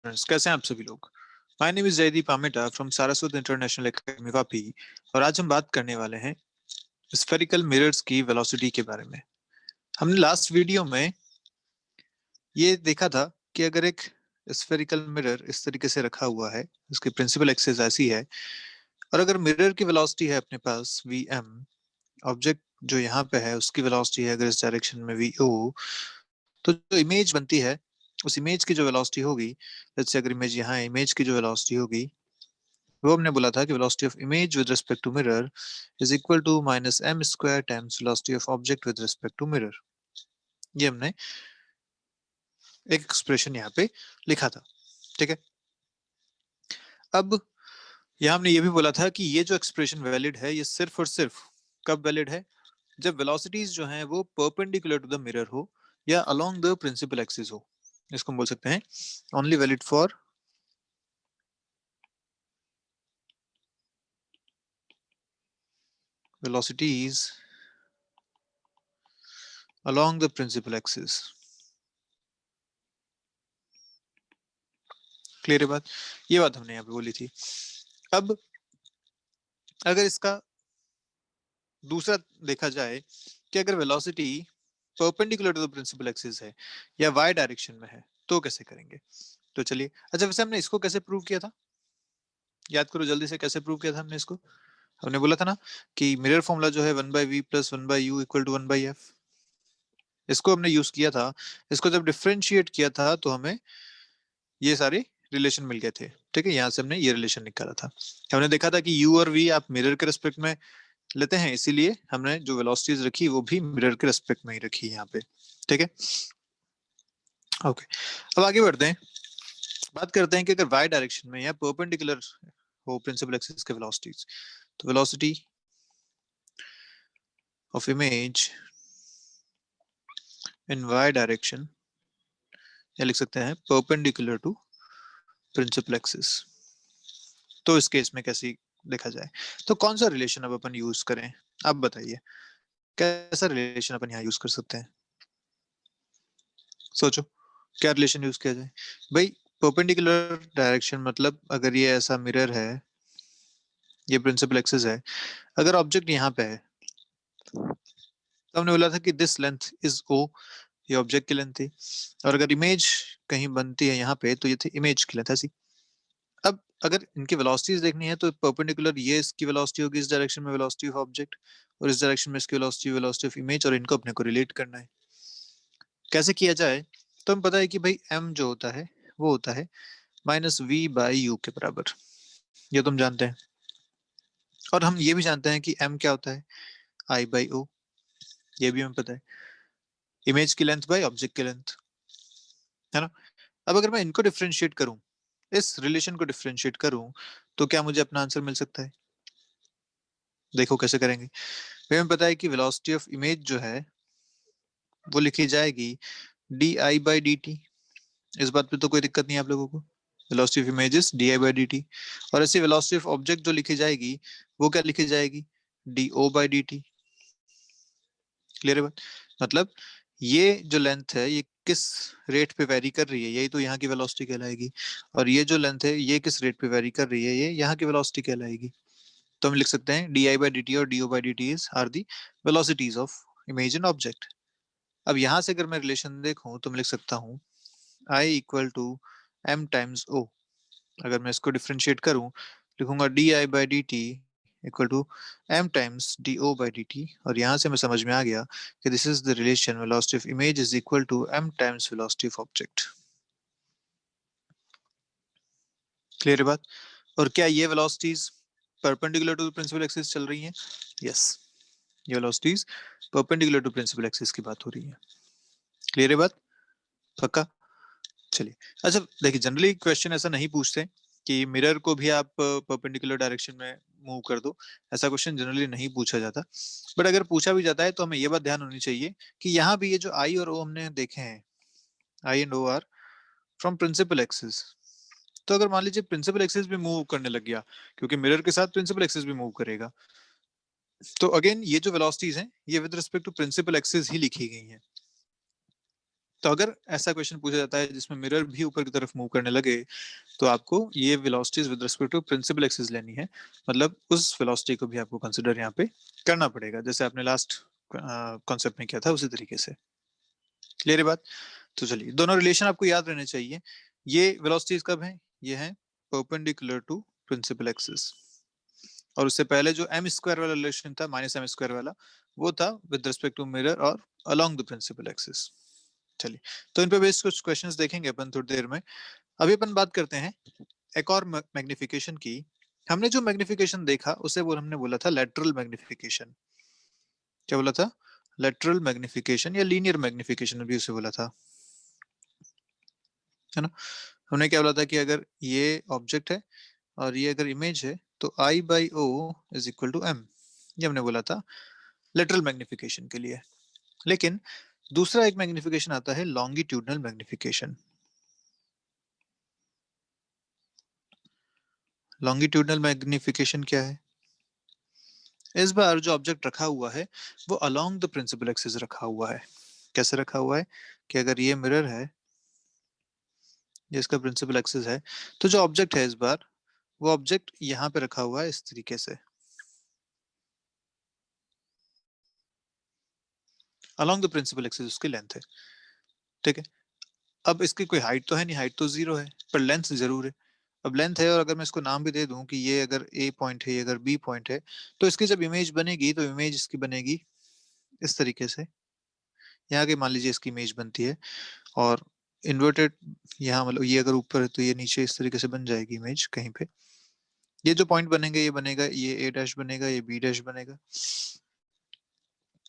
Friends, कैसे हैं आप सभी लोग। My name is Jaydeep Ameta from Saraswat international academy Vapi. और आज हम बात करने वाले हैं स्फेरिकल मिरर्स की वेलोसिटी के बारे में। हमने लास्ट वीडियो में ये देखा था कि अगर एक स्फेरिकल मिरर इस तरीके से रखा हुआ है, इसकी प्रिंसिपल एक्सिस ऐसी है, और अगर मिरर की वेलोसिटी है अपने पास vm, ऑब्जेक्ट जो यहाँ पे है उसकी वेलोसिटी है अगर इस डायरेक्शन में vo, तो जो इमेज बनती है उस इमेज की जो वेलोसिटी होगी, जैसे अगर इमेज यहाँ है, इमेज की जो वेलोसिटी होगी वो हमने बोला था कि velocity of image with respect to mirror is equal to minus M square times velocity of object with respect to mirror. ये हमने एक एक्सप्रेशन यहाँ पे लिखा था, ठीक है। अब यहाँ हमने ये भी बोला था कि ये जो एक्सप्रेशन वैलिड है ये सिर्फ और सिर्फ कब वैलिड है, जब वेलोसिटीज जो हैं वो परपेंडिकुलर टू द मिरर हो या अलोंग द प्रिंसिपल एक्सिस हो। इसको हम बोल सकते हैं only valid for velocities along the principal axis। Clear है बात। ये बात हमने यहाँ पे बोली थी। अब अगर इसका दूसरा देखा जाए कि अगर velocity perpendicular to the principal axis है या वाई डायरेक्शन में है तो कैसे करेंगे। तो चलिए, अच्छा वैसे हमने इसको कैसे प्रूव किया था, याद करो जल्दी से, कैसे प्रूव किया था हमने इसको। हमने बोला था ना कि मिरर फॉर्मूला जो है 1/v plus 1/u equal to 1/f, इसको हमने यूज किया था। इसको जब डिफ्रेंशिएट किया था तो हमें ये सारे रिलेशन मिल गए थे, ठीक है। यहाँ से हमने ये रिलेशन निकाला था। हमने देखा था कि u और v आप मिरर के रेस्पेक्ट में लेते हैं, इसीलिए हमने जो वेलोसिटीज रखी वो भी मिरर के रेस्पेक्ट में ही रखी है यहाँ पे, ठीक है। ओके, अब आगे बढ़ते हैं, बात करते हैं कि अगर y डायरेक्शन में या परपेंडिकुलर हो प्रिंसिपल एक्सिस के वेलोसिटीज, तो velocity of image in y direction या लिख सकते हैं परपेंडिकुलर टू प्रिंसिपल एक्सिस। तो इस केस में कैसे देखा जाए, तो कौन सा रिलेशन अब अपन यूज करें, आप बताइए कैसा रिलेशन अपन यहाँ यूज कर सकते हैं। सोचो क्या रिलेशन यूज किया जाए। भाई परपेंडिकुलर डायरेक्शन मतलब अगर ये ऐसा मिरर है, ये प्रिंसिपल एक्सिस है, अगर ऑब्जेक्ट यहाँ पे है तो हमने बोला था कि दिस लेंथ इज ओ, ये ऑब्जेक्ट की लेंथ थी, और अगर इमेज कहीं बनती है यहाँ पे तो ये थी इमेज की लेंथ ऐसी। अब अगर इनकी वेलोसिटीज देखनी है तो परपेंडिकुलर ये इसकी वेलोसिटी होगी इस डायरेक्शन में वेलोसिटी ऑफ ऑब्जेक्ट, और इस डायरेक्शन में इसकी वेलोसिटी वेलोसिटी ऑफ इमेज, और इनको अपने को रिलेट करना है। कैसे किया जाए, तो हमें पता है कि भाई m जो होता है वो होता है माइनस वी बाई यू के बराबर, ये तुम जानते हैं। और हम ये भी जानते हैं कि m क्या होता है आई बाई ओ, ये भी हमें पता है, इमेज की लेंथ बाई ऑब्जेक्ट की लेंथ, है ना। अब अगर मैं इनको डिफ्रेंशिएट करूं, इस रिलेशन को डिफ्रेंशिएट करूं, तो क्या मुझे अपना आंसर मिल सकता है। देखो कैसे करेंगे। हमें पता है कि वेलोसिटी ऑफ इमेज जो है वो लिखी जाएगी D I by D T. इस बात पे तो कोई दिक्कत नहीं है आप लोगों को, velocity of image is D I by D T. और ऐसी वेलोसिटी ऑफ ऑब्जेक्ट जो लिखी जाएगी वो क्या लिखी जाएगी, D O by D T. Clear है बात। मतलब ये जो लेंथ है ये किस रेट पे वेरी कर रही है, यही तो यहाँ की वेलोसिटी कहलाएगी। और ये जो लेंथ है ये किस रेट पे वेरी कर रही है, ये यहाँ की वेलोसिटी कहलाएगी। तो हम लिख सकते हैं D I by D T और D O by D T are the velocities of image and object. अब यहाँ से अगर मैं रिलेशन देखूं तो मैं लिख सकता हूँ I equal to M times O. अगर मैं इसको डिफ्रेंशिएट करूं, लिखूंगा D I by D T equal to M times D O by D T. और यहाँ से मैं समझ में आ गया कि this is the relation velocity of image is equal to M times velocity of object. Clear है बात। और क्या ये velocities perpendicular to principal axis चल रही हैं, यस, ये velocities perpendicular to principal axis की बात हो रही है। क्लियर है बात, पक्का। चलिए, अच्छा देखिए, जनरली क्वेश्चन ऐसा नहीं पूछते कि मिरर को भी आप परपेंडिकुलर डायरेक्शन में मूव कर दो, ऐसा क्वेश्चन जनरली नहीं पूछा जाता। बट अगर पूछा भी जाता है तो हमें ये बात ध्यान होनी चाहिए कि यहाँ भी ये जो आई और ओ हमने देखे हैं, I and O are from principal axis. तो अगर मान लीजिए प्रिंसिपल एक्सिस भी मूव करने लग गया, क्योंकि मिरर के साथ प्रिंसिपल एक्सिस भी मूव करेगा, तो अगेन ये जो वेलोसिटीज हैं ये with respect to principal axis ही लिखी गई हैं। तो अगर ऐसा क्वेश्चन पूछा जाता है जिसमें मिरर भी ऊपर की तरफ मूव करने लगे, तो आपको ये velocities with respect to principal axis लेनी है, मतलब उस वेलोसिटी को भी आपको कंसिडर यहाँ पे करना पड़ेगा, जैसे आपने लास्ट कॉन्सेप्ट में किया था उसी तरीके से। क्लियर है बात? तो चलिए, दोनों रिलेशन आपको याद रहने चाहिए। ये वेलोसिटीज कब है? ये है परपेंडिकुलर टू प्रिंसिपल एक्सिस, और उससे पहले जो एम स्क्वायर वाला रिलेशन था, माइनस एम स्क्वायर वाला, वो था विद रिस्पेक्ट टू मिरर और अलोंग द प्रिंसिपल एक्सिस। चलिए, तो इन पे बेस्ड कुछ क्वेश्चंस देखेंगे अपन थोड़ी देर में। अभी अपन बात करते हैं एक और मैग्निफिकेशन की। हमने जो मैग्निफिकेशन देखा उसे वो हमने बोला था लेटरल मैग्निफिकेशन। क्या बोला था? लेटरल मैग्निफिकेशन या लीनियर मैग्निफिकेशन भी उसे बोला था, है ना? हमने क्या बोला था कि अगर ये ऑब्जेक्ट है और ये अगर इमेज है तो I by O is equal to M, ये हमने बोला था लेटरल मैग्निफिकेशन के लिए। लेकिन दूसरा एक मैग्निफिकेशन आता है लॉन्गिट्यूडनल मैग्निफिकेशन। लॉन्गिट्यूडनल मैग्निफिकेशन क्या है? इस बार जो ऑब्जेक्ट रखा हुआ है वो अलोंग द प्रिंसिपल एक्सिस रखा हुआ है। कैसे रखा हुआ है? कि अगर ये मिरर है, ये इसका प्रिंसिपल एक्सिस है, तो जो ऑब्जेक्ट है इस बार, वो ऑब्जेक्ट यहाँ पे रखा हुआ है इस तरीके से, अलोंग द प्रिंसिपल एक्सिस उसकी लेंथ है। ठीक है, अब इसकी कोई हाइट तो है नहीं, हाइट तो जीरो है, पर लेंथ जरूर है। अब लेंथ है और अगर मैं इसको नाम भी दे दूं कि ये अगर ए पॉइंट है, ये अगर बी पॉइंट है, तो इसकी जब इमेज बनेगी तो इमेज इसकी बनेगी इस तरीके से। यहाँ के मान लीजिए इसकी इमेज बनती है, और इन्वर्टेड यहाँ, मतलब ये अगर ऊपर है तो ये नीचे इस तरीके से बन जाएगी इमेज कहीं पे। ये जो पॉइंट बनेंगे, ये बनेगा, ये ए डैश बनेगा, ये बी डैश बनेगा।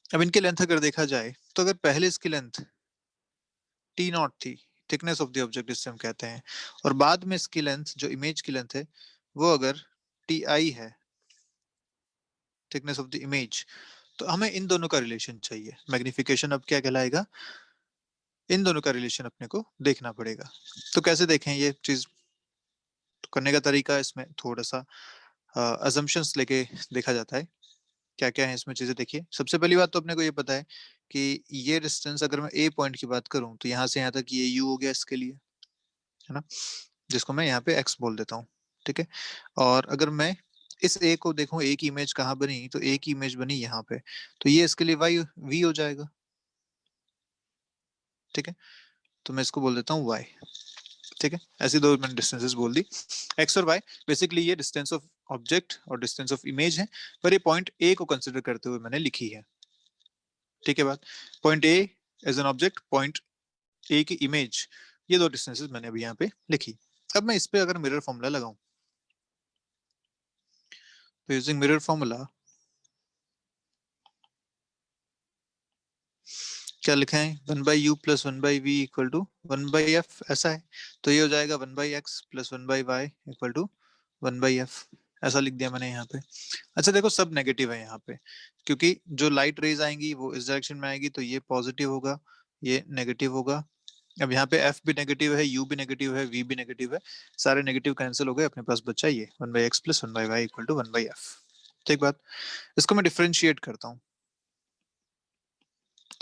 अब इनकी लेंथ अगर देखा जाए तो अगर पहले इसकी लेंथ टी नॉट थी, थिकनेस ऑफ द ऑब्जेक्ट जिससे हम कहते हैं, और बाद में इसकी लेंथ जो इमेज की लेंथ है वो अगर टी आई है, थिकनेस ऑफ द इमेज, तो हमें इन दोनों का रिलेशन चाहिए। मैग्निफिकेशन अब क्या कहलाएगा? इन दोनों का रिलेशन अपने को देखना पड़ेगा। तो कैसे देखें ये चीज? तो करने का तरीका इसमें थोड़ा सा अजम्पशंस लेके देखा जाता है। क्या क्या है इसमें चीजें? देखिए, सबसे पहली बात तो अपने को ये पता है कि ये डिस्टेंस, अगर मैं ए पॉइंट की बात करूं तो यहाँ से यहाँ तक ये यू हो गया इसके लिए, है ना, जिसको मैं यहाँ पे एक्स बोल देता हूँ। ठीक है, और अगर मैं इस ए को देखूं, ए की इमेज कहाँ बनी, तो ए की इमेज बनी यहाँ पे, तो ये इसके लिए वाई वी हो जाएगा। ठीक है, तो मैं इसको बोल देता हूँ वाई। ठीक है, ऐसी दो मैंने डिस्टेंसेस बोल दी, एक्स और वाई। बेसिकली ये डिस्टेंस ऑफ ऑब्जेक्ट और डिस्टेंस ऑफ इमेज है, पर ये पॉइंट ए को कंसिडर करते हुए मैंने लिखी है। ठीक है बात? Point A as an object, point A की इमेज, ये दो डिस्टेंसेस मैंने अभी यहाँ पे लिखी। अब मैं इस पे अगर मिरर फॉर्मूला लगाऊं, तो यूजिंग मिरर फॉर्मूला क्या लिखा है? One by U plus one by V equal to one by F, ऐसा है। तो ये हो जाएगा one by X plus one by Y equal to one by F, ऐसा लिख दिया मैंने यहाँ पे। अच्छा देखो, सब नेगेटिव है यहाँ पे, क्योंकि जो लाइट रेज आएंगी वो इस डायरेक्शन में आएगी, तो ये पॉजिटिव होगा, ये नेगेटिव होगा। अब यहाँ पे एफ भी नेगेटिव है, यू भी नेगेटिव है, वी भी नेगेटिव है, सारे नेगेटिव कैंसिल हो गए, अपने पास बचा ये one by X plus one by Y equal to one by F. ठीक बात? इसको मैं डिफ्रेंशिएट करता हूँ,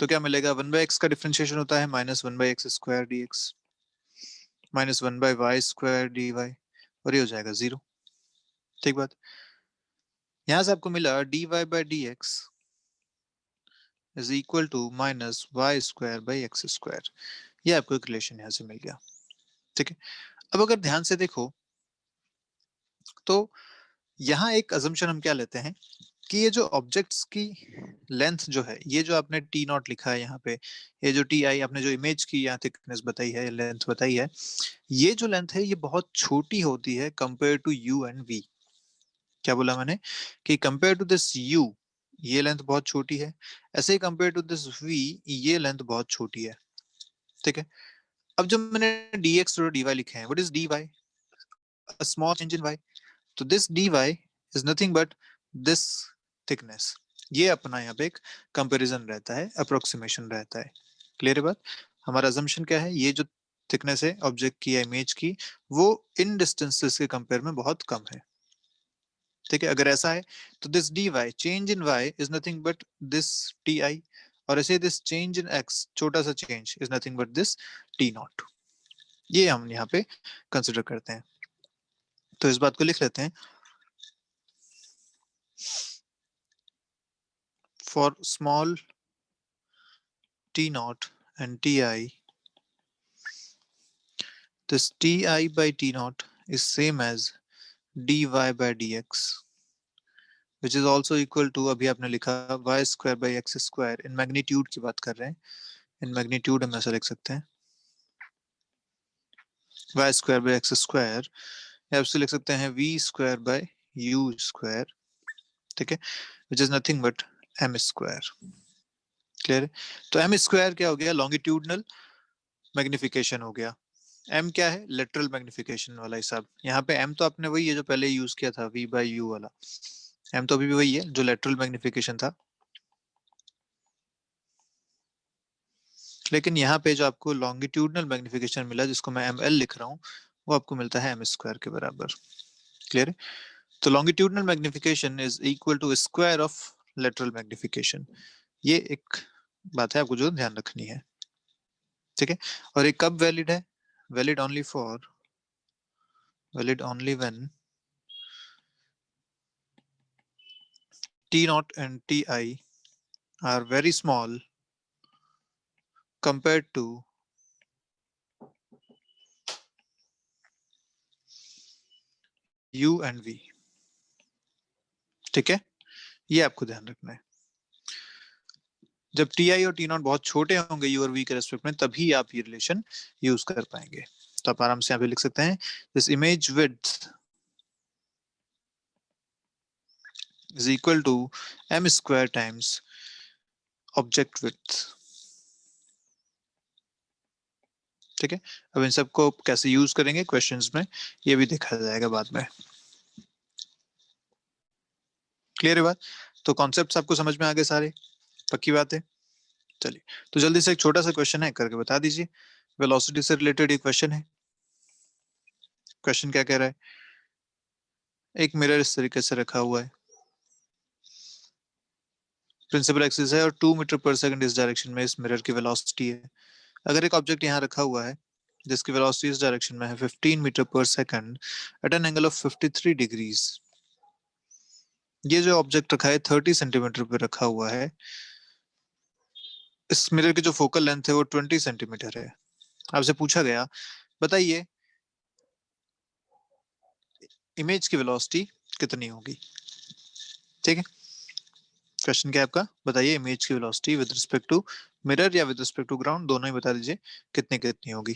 तो क्या मिलेगा? वन बाई एक्स का डिफ्रेंशिएशन होता है minus one by x square d x minus one by y square d y, और ये हो जाएगा जीरो। ठीक बात? यहाँ से आपको मिला d y by d x is equal to minus y square by x square. ये आपको एक रिलेशन यहाँ से मिल गया। ठीक है, अब अगर ध्यान से देखो तो यहाँ एक अजम्पशन हम क्या लेते हैं कि ये जो ऑब्जेक्ट्स की लेंथ जो है, ये जो आपने टी नॉट लिखा है यहाँ पे, ये जो टी आई आपने जो इमेज की यहाँ थिकनेस बताई है, लेंथ बताई है, ये जो लेंथ है ये बहुत छोटी होती है compare to u and v. क्या बोला मैंने? कि कंपेयर टू दिस यू ये लेंथ बहुत छोटी है, ऐसे ही कंपेयर टू दिस वी ये लेंथ बहुत छोटी है। ठीक है, अब जब मैंने dx और dy लिखे हैं, what is dy? A small change in y, तो this dy is nothing but this thickness. ये अपना यहाँ पे एक कंपैरिजन रहता है, अप्रोक्सीमेशन रहता है। क्लियर है बात? हमारा अजम्पशन क्या है? ये जो थिकनेस है ऑब्जेक्ट की या इमेज की, वो इन डिस्टेंसेस के कंपेयर में बहुत कम है। ठीक है, अगर ऐसा है तो this dy change in y is nothing but this ti, और ऐसे दिस चेंज इन एक्स, छोटा सा change is nothing but this T not. ये हम यहाँ पे कंसिडर करते हैं, तो इस बात को लिख लेते हैं। For small T not and T I, this ti by t naught is same as dy by dx, which is also equal to, अभी आपने लिखा y square by x square, in magnitude की बात कर रहे हैं, इन मैग्नीट्यूड हम ऐसा लिख सकते हैं y square by x square, या उससे लिख सकते हैं v square by u square, ठीक है, which is nothing but m square। Clear है? तो m स्क्वायर क्या हो गया, लॉन्गिट्यूडनल मैग्निफिकेशन हो गया। m क्या है, लेटरल मैग्निफिकेशन वाला हिसाब। यहाँ पे m तो आपने वही है जो पहले यूज किया था, v by u वाला, m तो अभी भी वही है जो लेटरल मैग्निफिकेशन था। लेकिन यहाँ पे जो आपको लॉन्गिट्यूडनल मैग्निफिकेशन मिला, जिसको मैं एम एल लिख रहा हूँ, वो आपको मिलता है एम स्क्वायर के बराबर। क्लियर है? तो longitudinal magnification is equal to square of lateral magnification. ये एक बात है आपको जो ध्यान रखनी है, ठीक है। और ये कब वैलिड है, valid only for, valid only when T not and T I R very small compared to u and v। ठीक है, ये आपको ध्यान रखना है। जब टी आई और टी नॉट बहुत छोटे होंगे यू और वी के रेस्पेक्ट में, तभी आप ये रिलेशन यूज कर पाएंगे। तो आप आराम से यहाँ पे लिख सकते हैं this image width is equal to m square times object width. ठीक है, अब इन सबको कैसे यूज करेंगे क्वेश्चंस में, ये भी देखा जाएगा बाद में। क्लियर है बात? तो कॉन्सेप्ट्स आपको समझ में आ गए सारे, पक्की बात है। चलिए, तो जल्दी से एक छोटा सा क्वेश्चन है, करके बता दीजिए। वेलोसिटी से रिलेटेड ये क्वेश्चन है। क्वेश्चन क्या कह रहा है, एक मिरर इस तरीके से रखा हुआ है, प्रिंसिपल एक्सिस है और 2 मीटर पर सेकंड इस डायरेक्शन में इस मिरर की वेलोसिटी है। अगर एक ऑब्जेक्ट यहाँ रखा हुआ है जिसकी वेलोसिटी इस डायरेक्शन में है 15 मीटर पर second at an angle of 53 degrees, ये जो ऑब्जेक्ट रखा है 30 सेंटीमीटर पे रखा हुआ है, इस मिरर की जो फोकल लेंथ है वो 20 सेंटीमीटर है। आपसे पूछा गया बताइए इमेज की वेलोसिटी कितनी होगी। ठीक है, क्वेश्चन क्या है आपका, बताइए इमेज की velocity with respect to mirror या विद रिस्पेक्ट टू ग्राउंड, दोनों ही बता दीजिए कितनी कितनी होगी।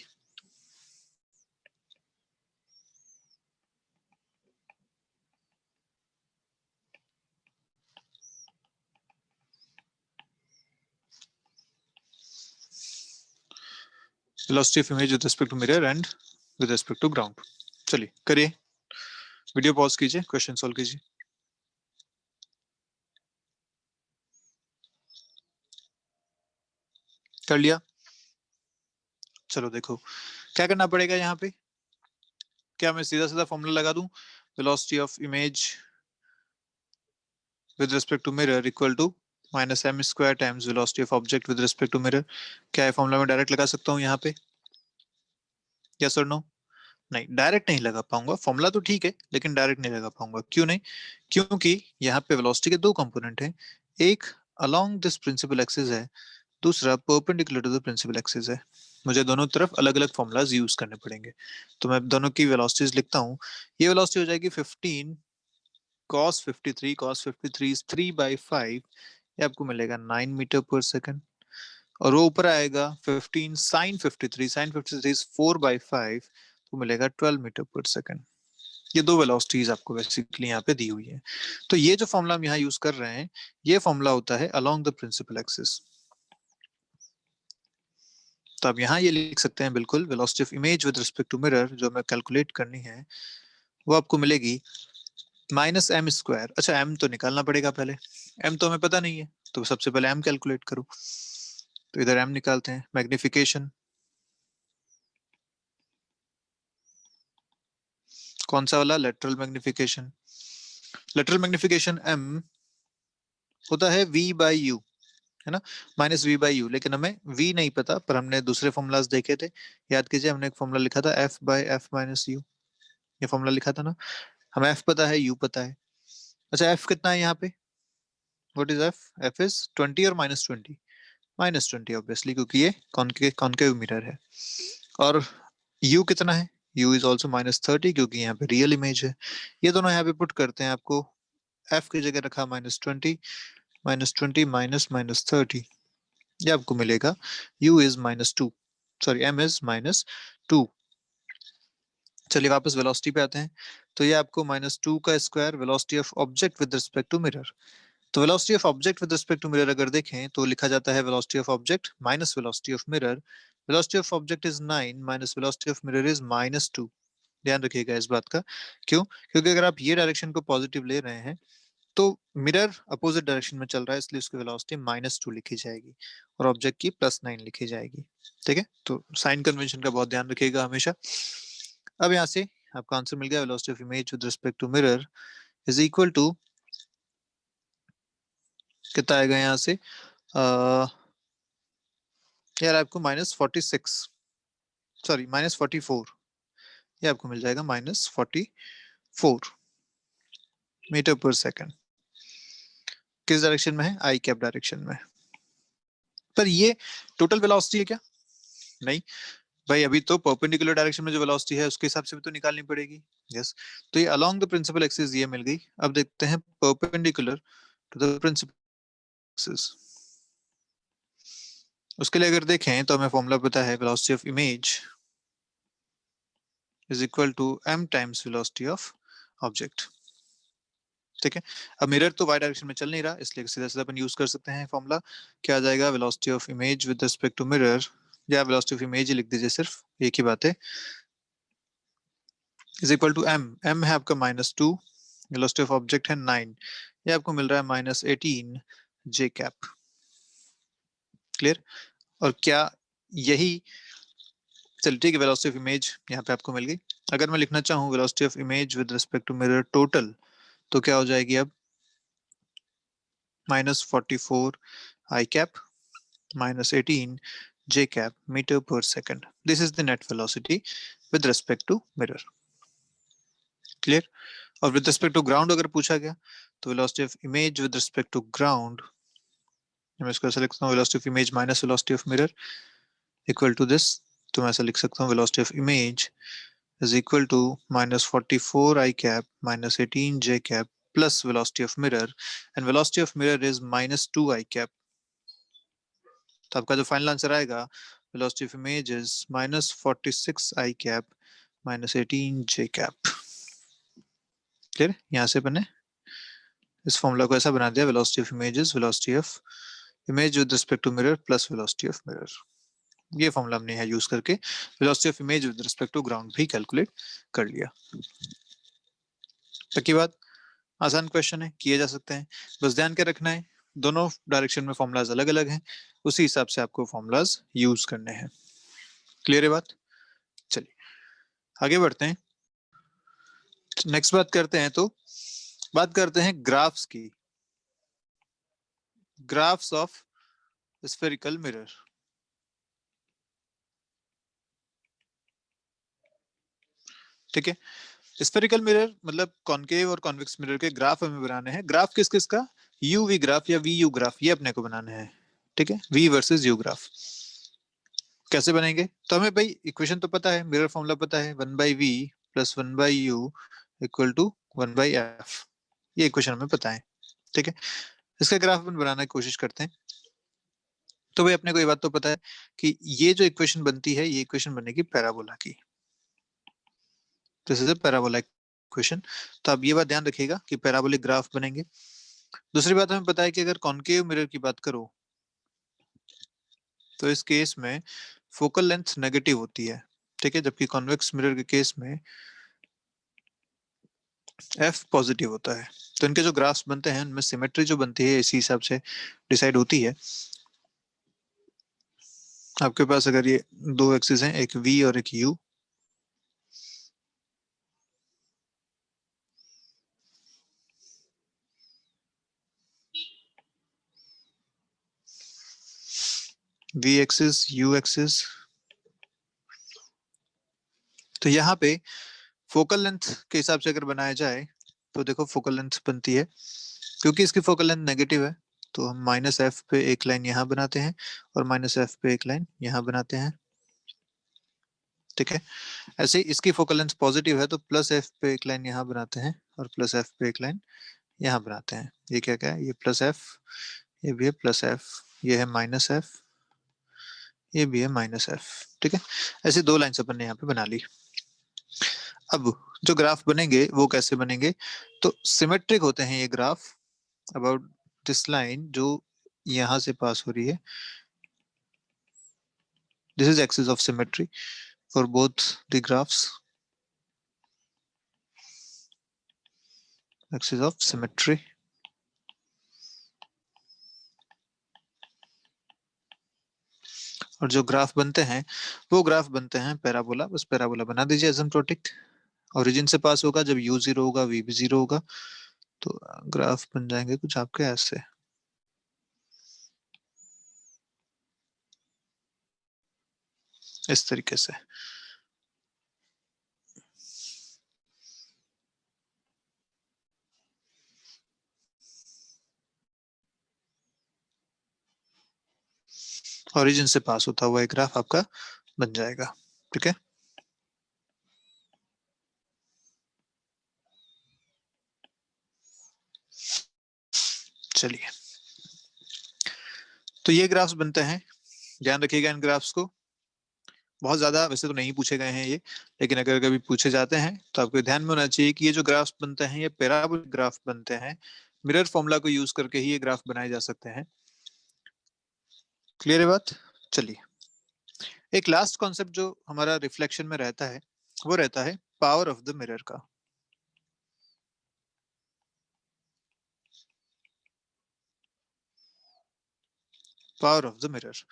Velocity of image with respect to mirror and with respect to ground. चलिए करिए, वीडियो पॉज कीजिए, क्वेश्चन सॉल्व कीजिए। कर लिया? चलो देखो क्या करना पड़ेगा यहाँ पे, क्या मैं सीधा सीधा फॉर्मूला लगा दूं, velocity of image with respect to mirror equal to minus M square times velocity of object with respect to mirror. क्या है फॉर्मूला में डायरेक्ट लगा सकता हूँ यहाँ पे, यस और नो? नहीं, डायरेक्ट नहीं लगा पाऊंगा, फॉर्मूला तो ठीक है लेकिन डायरेक्ट नहीं लगा पाऊंगा। क्यों नहीं? क्योंकि यहाँ पे वेलोसिटी के दो कंपोनेंट हैं, एक अलोंग दिस प्रिंसिपल एक्सिस है, दूसरा perpendicular to the principal axis है। मुझे दोनों तरफ अलग अलग फॉर्मूलाज यूज करने पड़ेंगे। तो मैं दोनों की वेलोसिटीज लिखता हूँ। ये वेलोसिटी हो जाएगी 15 cos 53, cos 53 is 3/5, ये आपको मिलेगा 9 मीटर पर सेकंड। और वो ऊपर आएगा 15 sin 53, sin 53 is 4/5, तो मिलेगा 12 मीटर पर सेकंड। ये दो वेलोसिटीज आपको बेसिकली यहाँ पे दी हुई है। तो ये जो फॉर्मूला हम यहाँ यूज कर रहे हैं, ये फॉर्मूला होता है अलोंग द प्रिंसिपल एक्सिस। तो आप यहाँ ये लिख सकते हैं बिल्कुल, velocity of image with respect to mirror जो हमें कैलकुलेट करनी है, वो आपको मिलेगी माइनस एम स्क्वायर। अच्छा, एम तो निकालना पड़ेगा पहले, एम तो हमें पता नहीं है, तो सबसे पहले एम कैलकुलेट करो। तो इधर एम निकालते हैं, मैग्निफिकेशन कौन सा वाला, lateral magnification. Lateral magnification m होता है वी बाई यू, है ना, माइनस वी बाई यू। लेकिन हमें वी नहीं पता, पर हमने दूसरे फॉर्मूलाज देखे थे। याद कीजिए, हमने एक फॉर्मूला लिखा था F by F minus you, ये फॉर्मूला लिखा था ना। हमें एफ पता है, यू पता है। अच्छा, एफ कितना है यहाँ पे? What is F? F is 20 और -20। -20 ऑब्वियसली, क्योंकि ये कॉनकेव मिरर है। और यू कितना है? यू इज ऑल्सो -30, क्योंकि यहाँ पे रियल इमेज है। ये दोनों यहाँ पे पुट करते हैं, आपको एफ की जगह रखा -20, -20 माइनस -30, ये आपको मिलेगा u is -2, sorry m is -2। चलिए वापस वेलोसिटी पे आते हैं। तो ये आपको -2 का square velocity of object with respect to mirror. तो velocity of object with respect to mirror अगर देखें तो लिखा जाता है velocity of object minus velocity of mirror. Velocity of object is 9 minus velocity of mirror is -2। ध्यान रखिएगा इस बात का। क्यों? क्योंकि अगर आप ये डायरेक्शन को पॉजिटिव ले रहे हैं तो मिरर अपोजिट डायरेक्शन में चल रहा है, इसलिए उसकी वेलोसिटी -2 लिखी जाएगी और ऑब्जेक्ट की +9 लिखी जाएगी। ठीक है, तो साइन कन्वेंशन का बहुत ध्यान रखिएगा हमेशा। अब यहाँ से आपका आंसर मिल गया, velocity of image with respect to mirror is equal to, कितना आएगा यहाँ से? यार आपको -46, सॉरी -44, ये आपको मिल जाएगा -44 मीटर पर सेकंड। किस डायरेक्शन में है? आई कैप डायरेक्शन में। पर ये टोटल वेलोसिटी है क्या? नहीं भाई, अभी तो परपेंडिकुलर डायरेक्शन में जो वेलोसिटी है उसके हिसाब से भी तो निकालनी पड़ेगी। यस, तो ये अलोंग द प्रिंसिपल एक्सिस ये मिल गई। अब देखते हैं perpendicular to the principal axis. उसके लिए अगर देखें तो हमें फॉर्मूला पता है, velocity of image is equal to m times velocity of object. ठीक है, अब मिरर तो y डायरेक्शन में चल नहीं रहा, इसलिए सीधा सीधा अपन यूज कर सकते हैं फॉर्मूला। क्या आ जाएगा? Velocity of image with respect to mirror, या वेलोसिटी ऑफ इमेज ही लिख दीजिए, सिर्फ एक ही बात है, इज इक्वल टू m है आपका -2, वेलोसिटी ऑफ ऑब्जेक्ट है 9, ये आपको मिल रहा है -18 j कैप। क्लियर? और क्या यही, चलिए ठीक है, वेलोसिटी ऑफ इमेज यहाँ पे आपको मिल गई। अगर मैं लिखना चाहूँ velocity of image with respect to mirror total, तो क्या हो जाएगी अब? -44 i cap -18 j cap meter per second. This is the net velocity with respect to mirror. Clear? और with respect to ground अगर पूछा गया तो velocity of image with respect to ground, मैं इसको ऐसा लिखता हूँ, velocity of image minus velocity of mirror equal to this। तो मैं ऐसा लिख सकता हूँ, velocity of image is equal to -44 i cap -18 j cap plus velocity of mirror, and velocity of mirror is -2 i cap। तो आपका जो final answer आएगा, velocity of image is -46 i cap -18 j cap. Clear? यहाँ से मैंने इस formula को ऐसा बना दिया, velocity of image is velocity of image with respect to mirror plus velocity of mirror. ये फॉर्मूला हमने यहाँ यूज करके velocity of image with respect to ground भी कैलकुलेट कर लिया। तक की बात, आसान क्वेश्चन है, किए जा सकते हैं। बस ध्यान क्या रखना है, दोनों डायरेक्शन में फॉर्मूलाज अलग अलग हैं, उसी हिसाब से आपको फॉर्मूलाज यूज करने हैं। क्लियर है बात? चलिए आगे बढ़ते हैं। नेक्स्ट बात करते हैं ग्राफ्स की, ग्राफ्स ऑफ स्फेरिकल मिरर। ठीक है, स्फेरिकल मिरर मतलब कॉनकेव और कॉन्वेक्स मिरर के ग्राफ हमें बनाने हैं। ग्राफ किस किस का? यू वी ग्राफ या वी यू ग्राफ, ये अपने को बनाना है। ठीक है, वी वर्सेस यू ग्राफ कैसे बनेंगे? तो हमें भाई इक्वेशन तो पता है, मिरर फॉर्मूला पता है, 1/v plus 1/u equal to 1/f, ये इक्वेशन हमें पता है। ठीक है, इसका ग्राफ अपन बनाने की कोशिश करते हैं। तो भाई अपने को ये बात तो पता है कि ये जो इक्वेशन बनती है, ये इक्वेशन बनेगी पैराबोला की। This is a parabola equation. तो आप ये बात ध्यान रखिएगा कि पैराबोलिक ग्राफ बनेंगे। दूसरी बात हमें पता है कि अगर कॉनकेव मिरर की बात करो तो इस केस में फोकल लेंथ नेगेटिव होती है। ठीक है, जबकि कॉन्वेक्स मिरर के केस में एफ पॉजिटिव होता है। तो इनके जो ग्राफ्स बनते हैं उनमें सिमेट्री जो बनती है इसी हिसाब से डिसाइड होती है। आपके पास अगर ये दो एक्सिस हैं, एक वी और एक you, v axis u axis. तो यहाँ पे फोकल लेंथ के हिसाब से अगर बनाया जाए तो देखो फोकल लेंथ बनती है, क्योंकि इसकी फोकल लेंथ नेगेटिव है तो हम माइनस एफ पे एक लाइन यहाँ बनाते हैं और माइनस एफ पे एक लाइन यहाँ बनाते हैं। ठीक है, ऐसे ही इसकी फोकल लेंथ पॉजिटिव है तो प्लस एफ पे एक लाइन यहाँ बनाते हैं और प्लस एफ पे एक लाइन यहाँ बनाते हैं। ये क्या क्या है, ये प्लस एफ, ये भी है प्लस एफ, ये है माइनस एफ, ये भी है माइनस एफ। ठीक है, ऐसे दो लाइन अपन ने यहाँ पे बना ली। अब जो ग्राफ बनेंगे वो कैसे बनेंगे, तो सिमेट्रिक होते हैं ये ग्राफ अबाउट दिस लाइन जो यहाँ से पास हो रही है। This is axis of symmetry for both the graphs, axis of symmetry. और जो ग्राफ बनते हैं वो ग्राफ बनते हैं पैराबोला। बस पैराबोला बना दीजिए एसिम्प्टोटिक, ओरिजिन से पास होगा, जब u जीरो होगा v भी जीरो होगा, तो ग्राफ बन जाएंगे कुछ आपके ऐसे। इस तरीके से। ओरिजिन से पास होता हुआ एक ग्राफ आपका बन जाएगा। ठीक है, चलिए तो ये ग्राफ्स बनते हैं, ध्यान रखिएगा इन ग्राफ्स को। बहुत ज्यादा वैसे तो नहीं पूछे गए हैं ये, लेकिन अगर कभी पूछे जाते हैं तो आपको ध्यान में होना चाहिए कि ये जो ग्राफ्स बनते हैं ये पैराबोलिक ग्राफ बनते हैं। मिरर फॉर्मूला को यूज करके ही ये ग्राफ बनाए जा सकते हैं। क्लियर है बात। चलिए, एक लास्ट कॉन्सेप्ट जो हमारा रिफ्लेक्शन में रहता है वो रहता है पावर ऑफ द मिरर का। पावर ऑफ द मिरर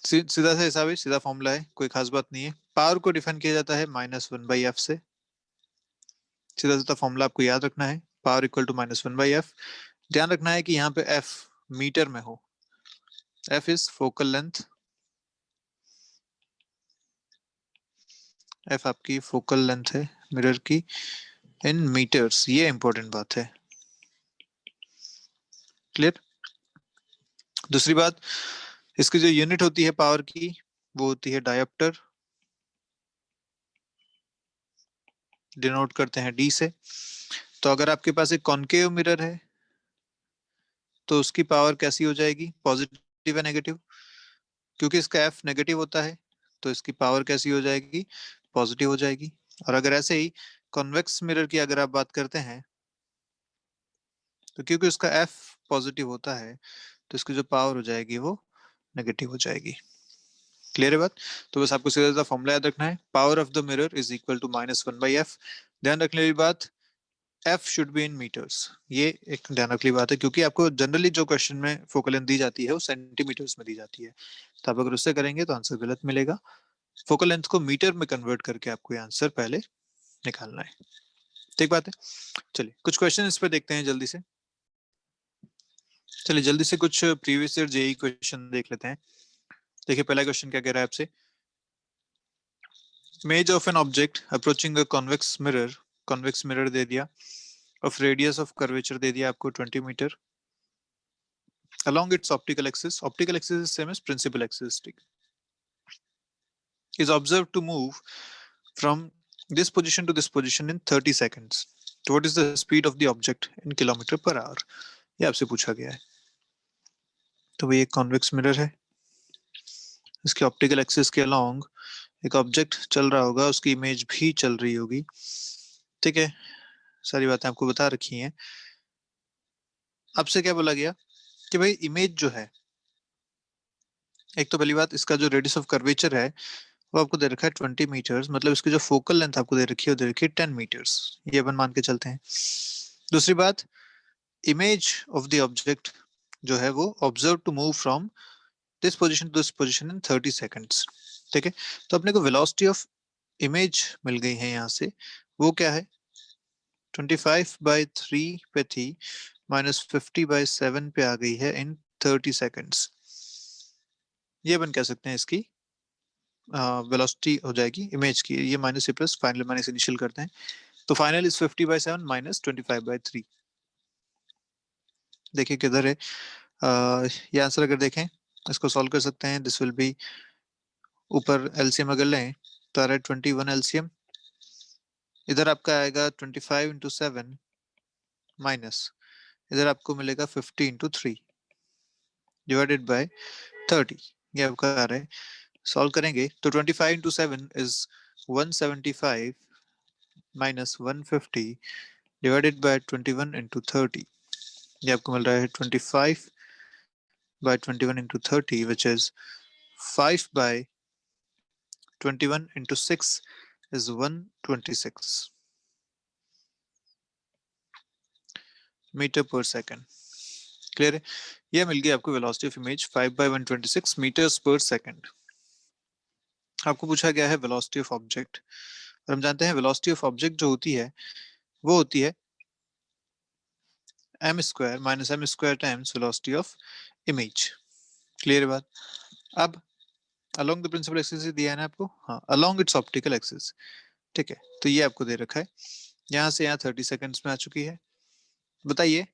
सीधा सा हिसाब है, सीधा फॉर्मूला है, कोई खास बात नहीं है। पावर को डिफाइन किया जाता है -1/f से। सीधा सीधा फॉर्मूला आपको याद रखना है, पावर इक्वल टू -1/f। ध्यान रखना है कि यहाँ पे f मीटर में हो, f is focal length, f आपकी फोकल लेंथ है मिरर की इन मीटर्स, ये इंपॉर्टेंट बात है। क्लियर। दूसरी बात, इसकी जो यूनिट होती है पावर की वो होती है डायोप्टर, डिनोट करते हैं d से। तो अगर आपके पास एक कॉनकेव मिरर है तो उसकी पावर कैसी हो जाएगी, पॉजिटिव या नेगेटिव, क्योंकि इसका एफ नेगेटिव होता है तो इसकी पावर कैसी हो जाएगी, पॉजिटिव हो जाएगी। और अगर ऐसे ही कॉन्वेक्स मिरर की अगर आप बात करते हैं तो क्योंकि उसका एफ पॉजिटिव होता है तो इसकी जो पावर हो जाएगी वो नेगेटिव हो जाएगी। क्लियर है बात। तो बस आपको सीधा सीधा फॉर्मूला याद रखना है, power of the mirror is equal to -1/f। ध्यान रखने वाली बात, f should be in meters, ये एक ध्यान रखने वाली बात है, क्योंकि आपको जनरली जो क्वेश्चन में फोकल लेंथ दी जाती है वो सेंटीमीटर्स में दी जाती है। तो आप अगर उससे करेंगे तो आंसर गलत मिलेगा। फोकल लेंथ को मीटर में कन्वर्ट करके आपको ये आंसर पहले निकालना है। ठीक बात है। चलिए कुछ क्वेश्चन इस पे देखते हैं जल्दी से। चलिए जल्दी से कुछ प्रीवियस ईयर जेई क्वेश्चन देख लेते हैं। देखिए पहला क्वेश्चन क्या कह रहा है आपसे, image of an object approaching a convex mirror दे दिया, ऑफ रेडियस ऑफ कर्वेचर दे दिया आपको 20 metre, along its optical axis is same as principal axis, is observed to move from this position to this position in 30 seconds. So what is the speed of the object in kilometer per hour? ये आपसे पूछा गया है। तो ये convex mirror है, इसके optical axis के अलोंग एक ऑब्जेक्ट चल रहा होगा, उसकी इमेज भी चल रही होगी। ठीक है, सारी बातें आपको बता रखी हैं। आपसे क्या बोला गया कि भाई इमेज जो है, एक तो पहली बात इसका जो रेडियस ऑफ कर्वेचर है वो आपको दे रखा है 20 मीटर्स, मतलब इसकी जो फोकल लेंथ आपको दे रखी है वो दे रखी है 10 मीटर्स, ये अपन मान के चलते हैं। दूसरी बात, इमेज ऑफ द ऑब्जेक्ट जो है वो observe to move from this position to this position in 30 seconds. ठीक है, तो अपने को वेलोसिटी ऑफ इमेज मिल गई है यहाँ से, वो क्या है 25/3 पे थी, -50/7 पे आ गई है इन 30 सेकंड्स। ये अपन कह सकते हैं इसकी वेलोसिटी हो जाएगी इमेज की, ये माइनस ए प्लस फाइनल माइनस इनिशियल करते हैं, तो फाइनल इज 50/7 माइनस 25/3। देखिए किधर है ये आंसर, अगर देखें इसको सॉल्व कर सकते हैं। दिस विल बी, ऊपर एलसीएम अगर लें तो आ रहा है 21 एलसीएम, इधर आपका आएगा 25 × 7 माइनस, इधर आपको मिलेगा 50 × 3 डिवाइडेड बाय 30। ये आपका आ रहा है, सॉल्व करेंगे तो 25 × 7 इज 175 माइनस 150 डिवाइडेड बाय 21 × 30। ये आपको मिल रहा है 25/21 × 30 विच इज 5/21 × 6 is 126 मीटर पर सेकेंड। क्लियर है? यह मिल गई आपको वेलोसिटी ऑफ इमेज 5/126 मीटर्स पर सेकेंड। आपको पूछा गया है वेलोसिटी ऑफ ऑब्जेक्ट, और हम जानते हैं वेलोसिटी ऑफ ऑब्जेक्ट जो होती है वो होती है m² minus m² times velocity of image. Clear बात? अब अलोंग द प्रिंसिपल एक्सिस दिया है ना आपको, हाँ अलोंग इट्स ऑप्टिकल एक्सिस। ठीक है, तो ये आपको दे रखा है, यहाँ से यहाँ 30 सेकंड्स में आ चुकी है। बताइए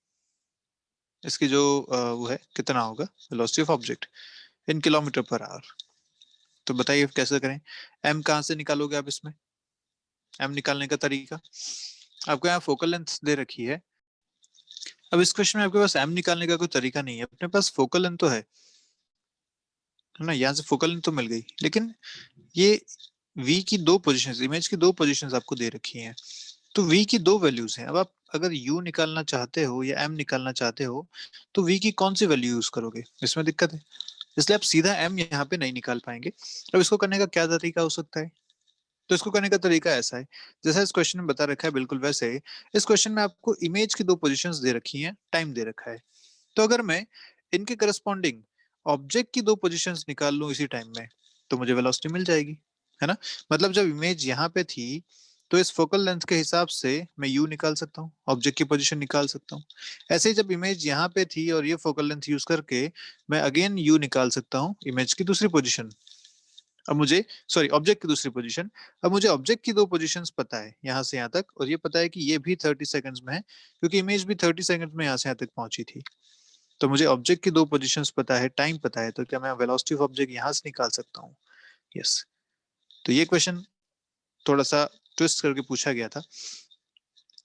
इसकी जो वो है कितना होगा velocity of object in kilometre per hour. तो बताइए कैसे करें, एम कहाँ से निकालोगे आप इसमें? एम निकालने का तरीका, आपको यहाँ फोकल लेंथ दे रखी है। अब इस क्वेश्चन में आपके पास एम निकालने का कोई तरीका नहीं है, अपने पास फोकल लेंथ तो है ना, यहाँ से फोकल लेंथ तो मिल गई, लेकिन ये v की दो पोजीशंस, इमेज की दो पोजीशंस आपको दे रखी हैं, तो v की दो वैल्यूज हैं। अब आप अगर u निकालना चाहते हो या m निकालना चाहते हो तो v की कौन सी वैल्यू यूज करोगे, इसमें दिक्कत है, इसलिए आप सीधा m यहाँ पे नहीं निकाल पाएंगे। अब इसको करने का क्या तरीका हो सकता है? तो इसको करने का तरीका ऐसा है, जैसा इस क्वेश्चन में बता रखा है बिल्कुल वैसे ही इस क्वेश्चन में आपको इमेज की दो पोजीशंस दे रखी हैं, टाइम दे रखा है। तो अगर मैं इनके करस्पॉन्डिंग ऑब्जेक्ट की दो पोजीशंस निकाल लूं इसी टाइम में तो मुझे वेलोसिटी मिल जाएगी, है ना। मतलब जब इमेज यहाँ पे थी तो इस फोकल लेंथ के हिसाब से मैं यू निकाल सकता हूँ, ऑब्जेक्ट की पोजीशन निकाल सकता हूँ। ऐसे ही जब इमेज यहाँ पे थी और ये फोकल लेंथ यूज करके मैं अगेन यू निकाल सकता हूँ, इमेज की दूसरी पोजीशन। अब मुझे, सॉरी, ऑब्जेक्ट की दूसरी पोजीशन। अब मुझे ऑब्जेक्ट की दो पोजीशंस पता है यहाँ से यहाँ तक, और ये पता है कि ये भी 30 सेकंड्स में है क्योंकि इमेज भी 30 सेकंड्स में यहाँ से यहाँ तक पहुंची थी। तो मुझे ऑब्जेक्ट की दो पोजीशंस पता है, टाइम पता है, तो क्या मैं वेलोसिटी ऑफ ऑब्जेक्ट यहाँ से निकाल सकता हूँ? यस। तो ये क्वेश्चन थोड़ा सा ट्विस्ट करके पूछा गया था,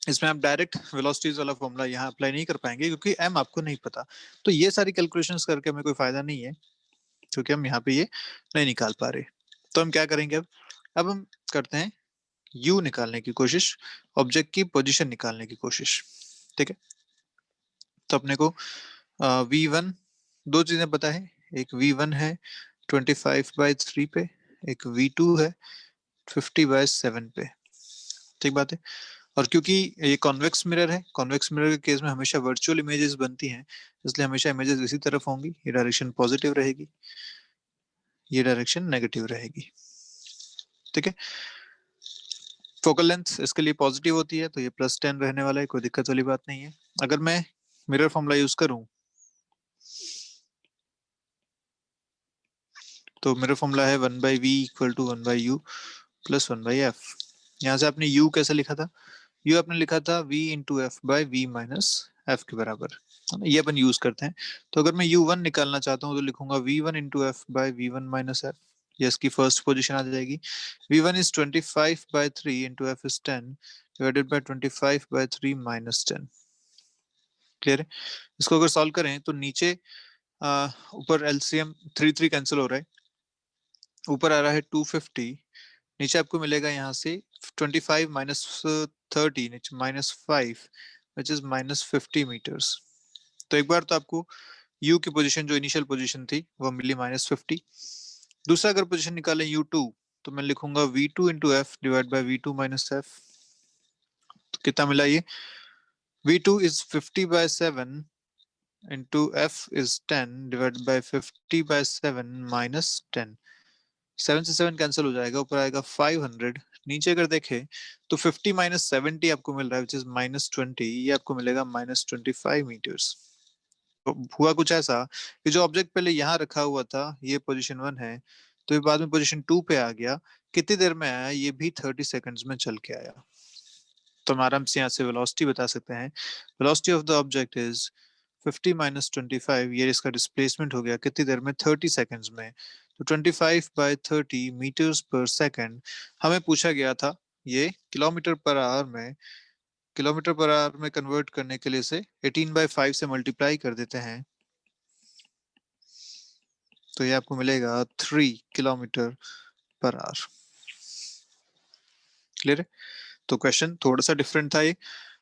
इसमें आप डायरेक्ट वेलोसिटीज वाला फॉर्मूला यहाँ अप्लाई नहीं कर पाएंगे क्योंकि एम आपको नहीं पता। तो ये सारी कैलकुलेशंस करके हमें कोई फायदा नहीं है क्योंकि हम यहाँ पे ये नहीं निकाल पा रहे। तो हम क्या करेंगे अब हम करते हैं यू निकालने की कोशिश, ऑब्जेक्ट की पोजीशन निकालने की कोशिश। ठीक है, तो अपने को V1 दो चीजें पता है, एक V1 है 25/3 पे, एक V2 है 50/7 पे। ठीक बात है। और क्योंकि ये कॉन्वेक्स मिरर है, कॉन्वेक्स मिरर के केस में हमेशा वर्चुअल इमेजेस बनती हैं, इसलिए हमेशा इमेजेस इसी तरफ होंगी, ये डायरेक्शन पॉजिटिव रहेगी, ये डायरेक्शन नेगेटिव रहेगी। ठीक है, फोकल लेंथ इसके लिए पॉजिटिव होती है तो ये +10 रहने वाला है, कोई दिक्कत वाली बात नहीं है। अगर मैं मिरर फॉर्मूला यूज करूं तो मेरा फॉर्मूला है 1/v = 1/u + 1/f। यहाँ से आपने u कैसे लिखा था? u आपने लिखा था v × f/v - f के बराबर, है ना? ये अपन यूज करते हैं। तो अगर मैं u1 निकालना चाहता हूँ तो लिखूंगा v1 × f/v1 - f। ये इसकी फर्स्ट पोजीशन आ जाएगी। v1 is 25/3 × f is 10 divided by 25/3 - 10। Clear है? इसको अगर सॉल्व करें तो नीचे ऊपर एलसीएम 3 कैंसिल हो रहा है, ऊपर आ रहा है 250, नीचे आपको मिलेगा यहाँ से 25 - 30 -5 विच इज -50 मीटर्स। तो एक बार तो आपको u की पोजीशन जो इनिशियल पोजीशन थी वो मिली -50। दूसरा अगर पोजीशन निकालें u2 तो मैं लिखूंगा v2 × f divide by v2 - f। तो कितना मिला ये? v2 is 50/7 into f is 10 divided by 50/7 minus 10। 7 से 7 कैंसिल हो जाएगा, ऊपर आएगा 500। नीचे अगर देखें तो 50 - 70 आपको मिल रहा है विच इज -20, ये आपको मिलेगा -25 मीटर्स। हुआ कुछ ऐसा कि जो ऑब्जेक्ट पहले यहाँ रखा हुआ था ये पोजीशन 1 है, तो ये बाद में पोजीशन 2 पे आ गया। कितनी देर में आया? ये भी 30 सेकंड्स में चल के आया। तो हम आराम से यहाँ से वेलोसिटी बता सकते हैं। Velocity of the object is 50 minus 25, ये इसका डिस्प्लेसमेंट हो गया कितनी देर में? 30 सेकंड्स में। तो 25/30 मीटर्स पर सेकंड। हमें पूछा गया था ये किलोमीटर पर आवर में। किलोमीटर पर आवर में कन्वर्ट करने के लिए से 18/5 से मल्टीप्लाई कर देते हैं, तो ये आपको मिलेगा 3 किलोमीटर पर आवर। क्लियर है? तो क्वेश्चन थोड़ा सा डिफरेंट था ये।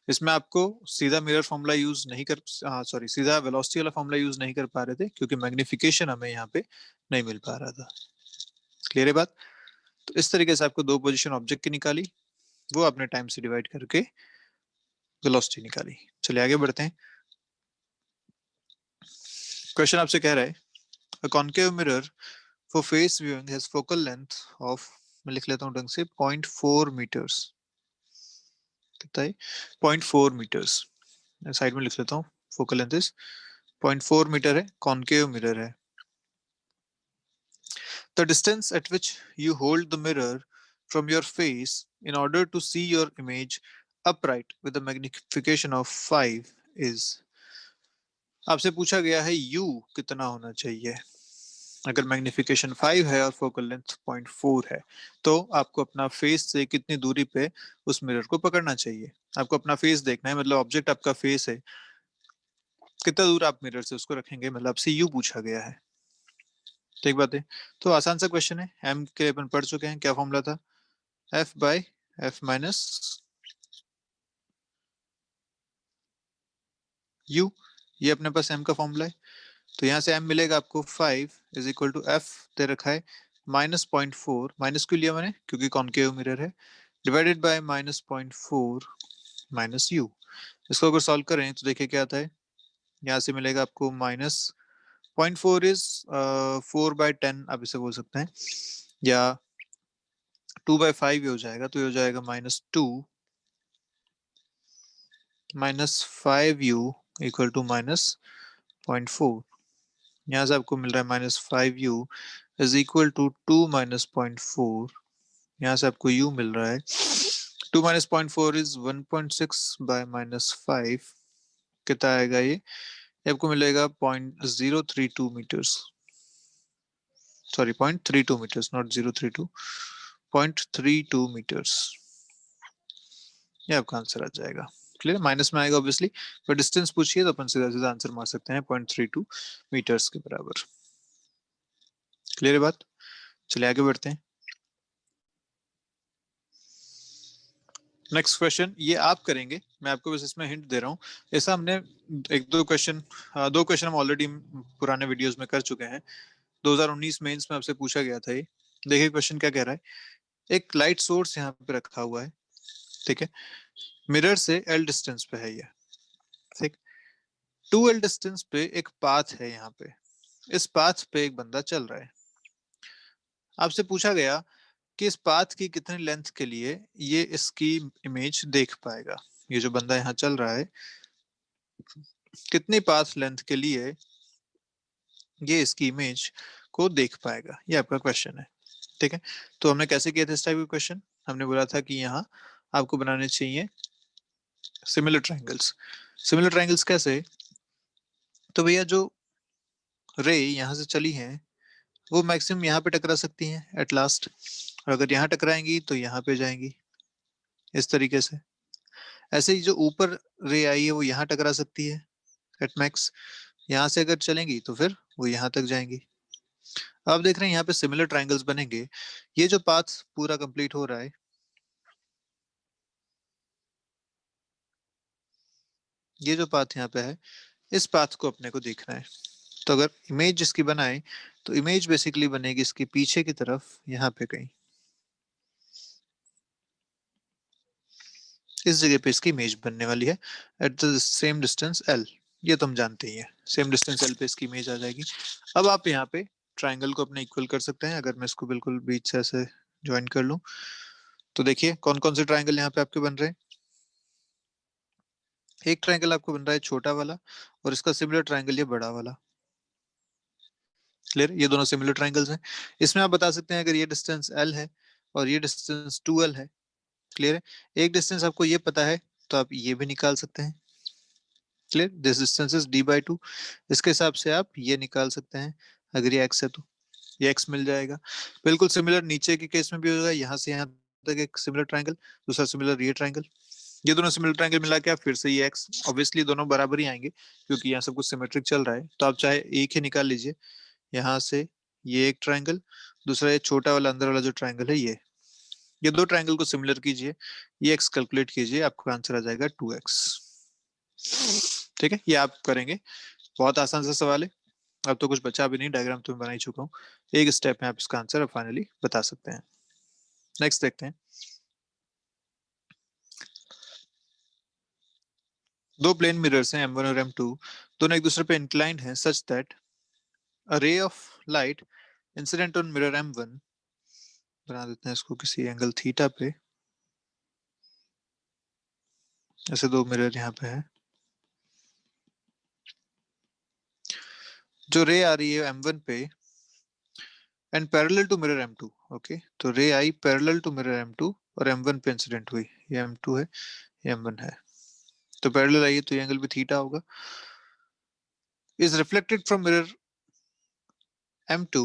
इसमें आपको सीधा मिरर फॉर्मूला यूज नहीं कर, हाँ सॉरी, सीधा वेलोसिटी वाला फॉर्मूला यूज नहीं कर पा रहे थे क्योंकि मैग्निफिकेशन हमें यहाँ पे नहीं मिल पा रहा था। क्लियर है बात? तो इस तरीके से आपको दो पोजीशन ऑब्जेक्ट की निकाली, वो आपने टाइम से डिवाइड करके वेलोसिटी निकाली। चलिए आगे बढ़ते हैं। क्वेश्चन आपसे कह रहा है a concave mirror for face viewing has focal length of, मैं लिख लेता हूँ ढंग से, 0.4 मीटर्स। कितना है? 0.4 मीटर्स। साइड में लिख लेता हूँ। फोकल लेंथ इज 0.4 मीटर है, कॉन्केव मिरर है। The distance at which you hold the mirror from your face in order to see your image upright with a magnification of 5 is, आपसे पूछा गया है u कितना होना चाहिए। अगर मैग्निफिकेशन 5 है और फोकल लेंथ 0.4 है, तो आपको अपना फेस से कितनी दूरी पे उस मिरर को पकड़ना चाहिए। आपको अपना फेस देखना है, मतलब ऑब्जेक्ट आपका फेस है, कितना दूर आप मिरर से उसको रखेंगे, मतलब आपसे यू पूछा गया है। ठीक बात है। तो आसान सा क्वेश्चन है, एम के अपन पढ़ चुके हैं, क्या फॉर्मूला था? F/F माइनस यू, ये अपने पास m का फॉर्मूला है। तो यहाँ से m मिलेगा आपको 5 = F दे रखा है -0.4, माइनस क्यों लिया मैंने? क्योंकि कॉन्केव मिरर है, डिवाइडेड बाय -0.4 माइनस यू। इसको अगर सॉल्व करें तो देखिए क्या आता है। यहाँ से मिलेगा आपको -0.4 इज 4/10, आप इसे बोल सकते हैं, या 2/5 ही हो जाएगा, तो ये हो जाएगा -2 -5u = -0.4। यहाँ से आपको मिल रहा है -5u = 2 -0.4। यहाँ से आपको u मिल रहा है 2 -0.4 इज 1.6/-5। कितना आएगा ये? आपको मिलेगा 0.032 meters, sorry 0.32 meters, not 032, 0.32 meters. ये आपका आंसर आ जाएगा। क्लियर? माइनस में आएगा ऑब्वियसली, पर डिस्टेंस पूछिए तो अपन सीधा सीधा आंसर मार सकते हैं 0.32 मीटर्स के बराबर। क्लियर है बात? चलिए आगे बढ़ते हैं। नेक्स्ट क्वेश्चन ये आप करेंगे, मैं आपको बस इसमें हिंट दे रहा हूँ। ऐसा हमने एक दो क्वेश्चन हम ऑलरेडी पुराने वीडियोस में कर चुके हैं। 2019 मेंस में आपसे पूछा गया था ये। देखिए क्वेश्चन क्या कह रहा है। एक लाइट सोर्स यहाँ पे रखा हुआ है, ठीक है, मिरर से एल डिस्टेंस पे है ये, ठीक। 2L डिस्टेंस पे एक पाथ है यहाँ पे, इस पाथ पे एक बंदा चल रहा है। आपसे पूछा गया कि इस पाथ की कितनी लेंथ के लिए ये इसकी इमेज देख पाएगा। ये जो बंदा यहाँ चल रहा है, कितनी पाथ लेंथ के लिए ये इसकी इमेज को देख पाएगा, ये आपका क्वेश्चन है। ठीक है, तो हमने कैसे किया था इस टाइप का क्वेश्चन? हमने बोला था कि यहाँ आपको बनाने चाहिए सिमिलर ट्रायंगल्स। सिमिलर ट्रायंगल्स कैसे? तो भैया जो रे यहाँ से चली है वो मैक्सिमम यहाँ पे टकरा सकती हैं एट लास्ट, और अगर यहाँ टकराएंगी तो यहाँ पे जाएंगी, इस तरीके से। ऐसे ही जो ऊपर रे आई है वो यहाँ टकरा सकती है एट मैक्स, यहाँ से अगर चलेंगी तो फिर वो यहाँ तक जाएंगी। आप देख रहे हैं यहाँ पे सिमिलर ट्रायंगल्स बनेंगे। ये जो पाथ पूरा कंप्लीट हो रहा है, ये जो पाथ यहाँ पे है, इस पाथ को अपने को देखना है। तो अगर इमेज इसकी बनाए तो इमेज बेसिकली बनेगी इसके पीछे की तरफ, यहाँ पे कहीं इस जगह पे इसकी इमेज बनने वाली है at the same distance L. ये तो हम जानते ही है, सेम डिस्टेंस एल पे इसकी इमेज आ जाएगी। अब आप यहाँ पे ट्राइंगल को अपने इक्वल कर सकते हैं। अगर मैं इसको बिल्कुल बीच से ऐसे ज्वाइन कर लूं तो देखिए कौन कौन से ट्राइंगल यहाँ पे आपके बन रहे हैं। एक ट्रायंगल आपको बन रहा है छोटा वाला और इसका सिमिलर ट्रायंगल ये बड़ा वाला। क्लियर, ये दोनों सिमिलर ट्रायंगल्स हैं। इसमें आप बता सकते हैं अगर ये डिस्टेंस L है और ये डिस्टेंस 2L है। क्लियर है, एक डिस्टेंस आपको ये पता है तो आप ये भी निकाल सकते हैं। Clear, this distance is d/2। इसके हिसाब से आप ये निकाल सकते हैं। अगर ये x है तो ये x मिल जाएगा। बिल्कुल सिमिलर नीचे के केस में भी होगा, यहाँ से यहाँ तक एक सिमिलर ट्रायंगल, दूसरा सिमिलर ये ट्रायंगल, ये दोनों सिमिलर ट्रायंगल मिला के आप फिर से ये x, ऑब्वियसली दोनों बराबर ही आएंगे क्योंकि यहाँ सब कुछ सिमेट्रिक चल रहा है। तो आप चाहे एक ही निकाल लीजिए यहाँ से, ये एक ट्रायंगल, दूसरा ये छोटा वाला अंदर वाला जो ट्रायंगल है ये दो ट्रायंगल को सिमिलर कीजिए, ये x कैलकुलेट कीजिए, आपका आंसर आ जाएगा 2x। ठीक है, ये आप करेंगे, बहुत आसान सा सवाल है। अब तो कुछ बचा भी नहीं, डायग्राम तो मैं बना ही चुका हूँ। एक स्टेप में आप इसका आंसर फाइनली बता सकते हैं। नेक्स्ट देखते हैं। दो प्लेन मिरर्स हैं M1 और M2, दोनों एक दूसरे पे इंक्लाइंड हैं such that a ray of light incident on mirror M1, बना देते हैं इसको किसी एंगल थीटा पे, ऐसे दो मिरर यहाँ पे है, जो रे आ रही है M1 पे and parallel to mirror M2। Okay, तो ray I parallel to mirror M2 और M1 पे इंसिडेंट हुई, ये M2 है, ये M1 है, तो पैरेलल आई है तो ये एंगल भी थीटा होगा। Is reflected from mirror M2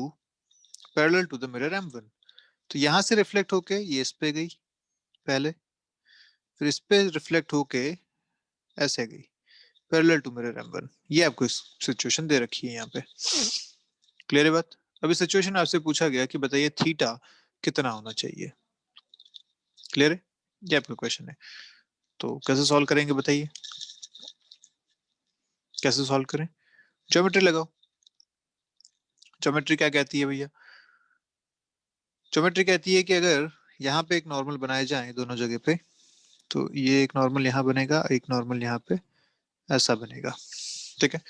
parallel to the mirror M1, तो यहां से रिफ्लेक्ट होके ये इस पे गई पहले, फिर इस पे रिफ्लेक्ट होके ऐसे गई पैरेलल टू मिरर M1। ये आपको सिचुएशन दे रखी है यहाँ पे। क्लियर है बात? अभी सिचुएशन आपसे पूछा गया कि बताइए थीटा कितना होना चाहिए। क्लियर है, ये आपका क्वेश्चन है। तो कैसे सॉल्व करेंगे बताइए, कैसे सॉल्व करें? ज्योमेट्री लगाओ। ज्योमेट्री क्या कहती है भैया? ज्योमेट्री कहती है कि अगर यहाँ पे एक नॉर्मल बनाए जाए दोनों जगह पे, तो ये एक नॉर्मल यहाँ बनेगा, एक नॉर्मल यहाँ पे ऐसा बनेगा। ठीक है,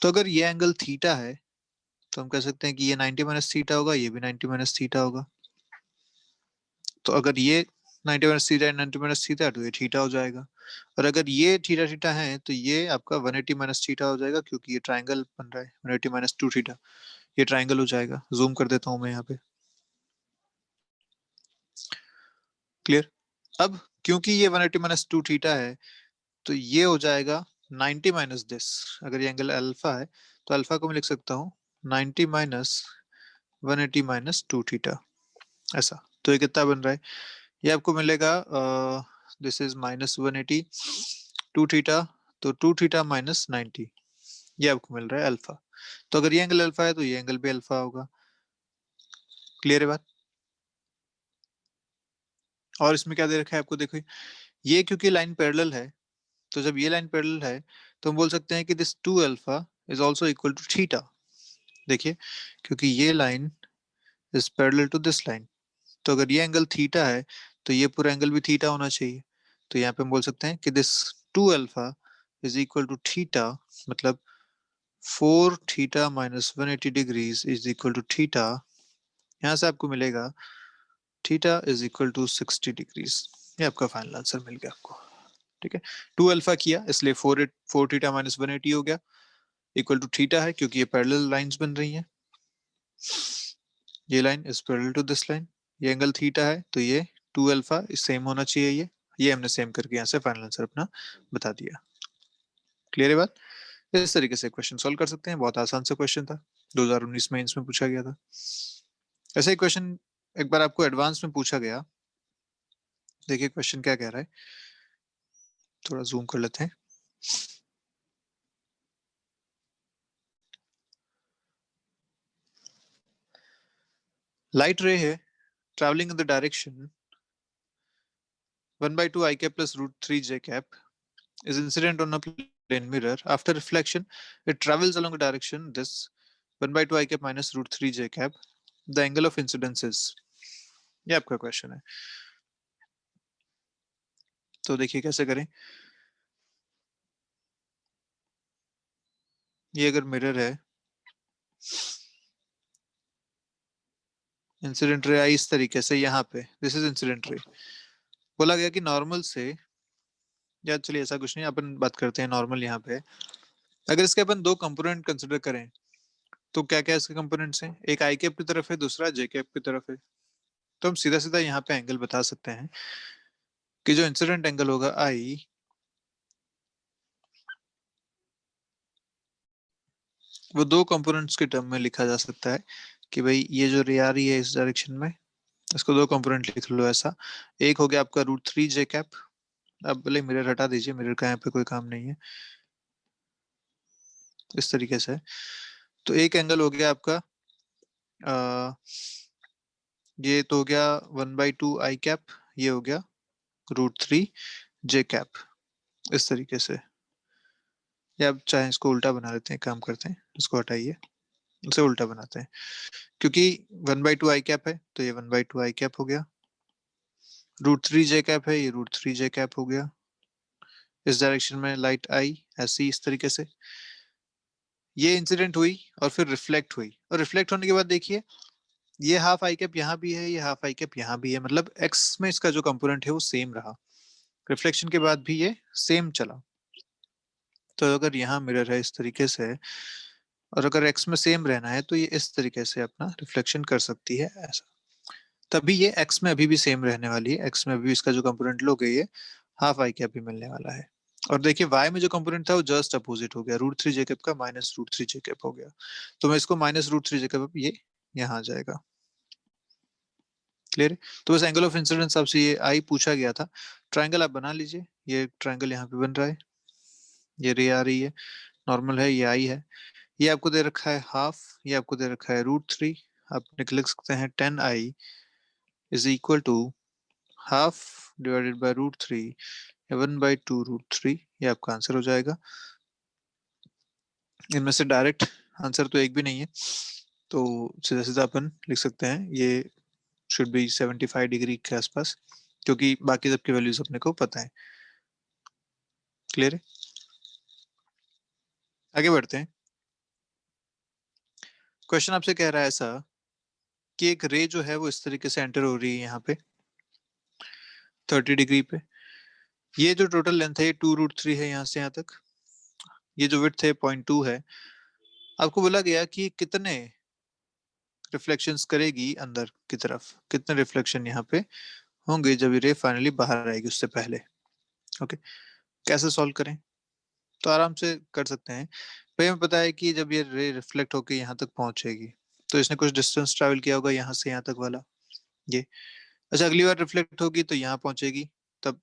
तो अगर ये एंगल थीटा है तो हम कह सकते हैं कि ये 90 माइनस थीटा होगा, ये भी 90 माइनस थीटा होगा। तो अगर ये 90 माइनस थीटा 90 माइनस थीटा है तो ये थीटा हो जाएगा। और अगर ये थीटा थीटा है तो ये आपका 180 माइनस थीटा हो जाएगा, क्योंकि ये ट्राइंगल बन रहा है 180 माइनस 2 थीटा, ये ट्राइंगल हो जाएगा। जूम कर देता हूँ मैं यहाँ पे। क्लियर? अब क्योंकि ये 180 माइनस 2 थीटा है तो ये हो जाएगा 90 माइनस दिस। अगर ये एंगल अल्फा है तो अल्फा को मैं लिख सकता हूँ 90 माइनस 180 माइनस 2 थीटा, ऐसा। तो ये कितना बन रहा है? ये आपको मिलेगा, दिस इज माइनस 180 2 थीटा, तो 2 थीटा माइनस 90, ये आपको मिल रहा है अल्फा। तो अगर ये एंगल अल्फा है तो ये एंगल भी अल्फा होगा। क्लियर है बात? और इसमें क्या दे रखा है आपको, देखो ये क्योंकि लाइन पैरेलल है, तो जब ये लाइन पैरेलल है तो हम बोल सकते हैं कि this 2 alpha is also equal to theta. देखिए, क्योंकि ये line is parallel to this line, तो अगर ये एंगल थीटा है तो ये पूरा एंगल भी थीटा होना चाहिए। तो यहाँ पे हम बोल सकते हैं कि this 2 alpha is equal to theta, मतलब 4 theta minus 180 degrees is equal to theta. यहाँ से आपको मिलेगा theta is equal to 60 degrees. ये आपका फाइनल आंसर मिल गया आपको। ठीक है, 2 अल्फा किया इसलिए 4 थीटा माइनस 180 हो गया, इक्वल टू थीटा है क्योंकि ये पैरेलल लाइंस बन रही हैं। ये line is parallel to this line, ये एंगल थीटा है तो ये 2 अल्फा सेम होना चाहिए। ये हमने सेम करके यहाँ से फाइनल आंसर अपना बता दिया। क्लियर है बात? इस तरीके से क्वेश्चन सॉल्व कर सकते हैं, बहुत आसान सा क्वेश्चन था, 2019 में इसमें पूछा गया था। ऐसा ही क्वेश्चन एक बार आपको एडवांस में पूछा गया। देखिए क्वेश्चन क्या कह रहा है, थोड़ा जूम कर लेते हैं। लाइट रे है travelling in the direction 1 by 2 I cap plus root 3 j cap is incident on a plane mirror. After reflection, it travels along a direction this 1 by 2 I cap minus root 3 j cap. The angle of incidence is, ये आपका question है। तो देखिए कैसे करें। ये अगर mirror है, इंसिडेंट रे आई इस तरीके से यहाँ पे, दिस इज इंसिडेंट रे। बोला गया कि नॉर्मल से या चलिए ऐसा कुछ नहीं, अपन बात करते हैं नॉर्मल यहाँ पे। अगर इसके अपन दो कंपोनेंट कंसिडर करें तो क्या क्या इसके कंपोनेंट्स हैं, एक आई कैप की तरफ है, दूसरा जे कैप की तरफ है। तो हम सीधा सीधा यहाँ पे एंगल बता सकते हैं कि जो इंसिडेंट एंगल होगा आई, वो दो कंपोनेंट्स के टर्म में लिखा जा सकता है कि भाई ये जो रे आ रही है इस डायरेक्शन में, इसको दो कंपोनेंट लिख लो ऐसा। एक हो गया आपका √3 जे कैप। अब भले मिरर हटा दीजिए, मिरर का यहाँ पे कोई काम नहीं है, इस तरीके से। तो एक एंगल हो गया आपका आ, ये तो हो गया 1/2 I कैप, ये हो गया √3 जे कैप, इस तरीके से। या आप चाहे इसको उल्टा बना लेते हैं, काम करते हैं, इसको हटाइए, इसे उल्टा बनाते हैं। क्योंकि 1/2 I कैप है तो ये 1/2 I कैप हो गया, √3 जे कैप है, ये √3 जे कैप हो गया। इस डायरेक्शन में लाइट आई ऐसी, इस तरीके से ये इंसिडेंट हुई और फिर रिफ्लेक्ट हुई, और रिफ्लेक्ट होने के बाद देखिए ये हाफ आई कैप यहाँ भी है, ये हाफ आई कैप यहाँ भी है, मतलब एक्स में इसका जो कंपोनेंट है वो सेम रहा, रिफ्लेक्शन के बाद भी ये सेम चला। तो अगर यहाँ मिरर है इस तरीके से, और अगर एक्स में सेम रहना है तो ये इस तरीके से अपना रिफ्लेक्शन कर सकती है ऐसा। तभी ये एक्स में अभी भी सेम रहने वाली है, एक्स में अभी इसका जो कंपोनेंट लोगे ये हाफ आई कैप भी मिलने वाला है। और देखिए वाई में जो कंपोनेंट था वो जस्ट अपोजिट हो गया, √3 जे कैप का -√3 जे कैप हो गया। तो मैं इसको -√3 जे कैप, ये यहाँ आ जाएगा। क्लियर है? तो बस एंगल ऑफ इंसिडेंस आपसे ये आई पूछा गया था। ट्राइंगल आप बना लीजिए, ये ट्राइंगल यहाँ पे बन रहा है, ये रे आ रही है, नॉर्मल है, ये आई है, ये आपको दे रखा है हाफ, ये आपको दे रखा है √3। आप लिख सकते हैं 10I is equal to half divided by √3 या 1/2 √3, ये आपका आंसर हो जाएगा। इनमें से डायरेक्ट आंसर तो एक भी नहीं है, तो सीधा सीधा अपन लिख सकते हैं ये शुड बी 75 डिग्री के आसपास, क्योंकि बाकी सबकी वैल्यूज अपने को पता है। क्लियर है? आगे बढ़ते हैं। क्वेश्चन आपसे कह रहा है ऐसा कि एक रे जो है वो इस तरीके से एंटर हो रही है यहाँ पे 30 डिग्री पे। ये जो टोटल लेंथ है ये 2√3 है यहाँ से यहाँ तक, ये जो विड्थ है 0.2 है। आपको बोला गया कि कितने रिफ्लेक्शंस करेगी अंदर की तरफ, कितने रिफ्लेक्शन यहाँ पे होंगे जब ये रे फाइनली बाहर आएगी उससे पहले। ओके, कैसे सॉल्व करें? तो आराम से कर सकते हैं। भाई हमें पता है कि जब ये रे रिफ्लेक्ट होके यहाँ तक पहुंचेगी तो इसने कुछ डिस्टेंस ट्रैवल किया होगा यहाँ से यहाँ तक वाला, ये। अच्छा, अगली बार रिफ्लेक्ट होगी तो यहाँ पहुंचेगी, तब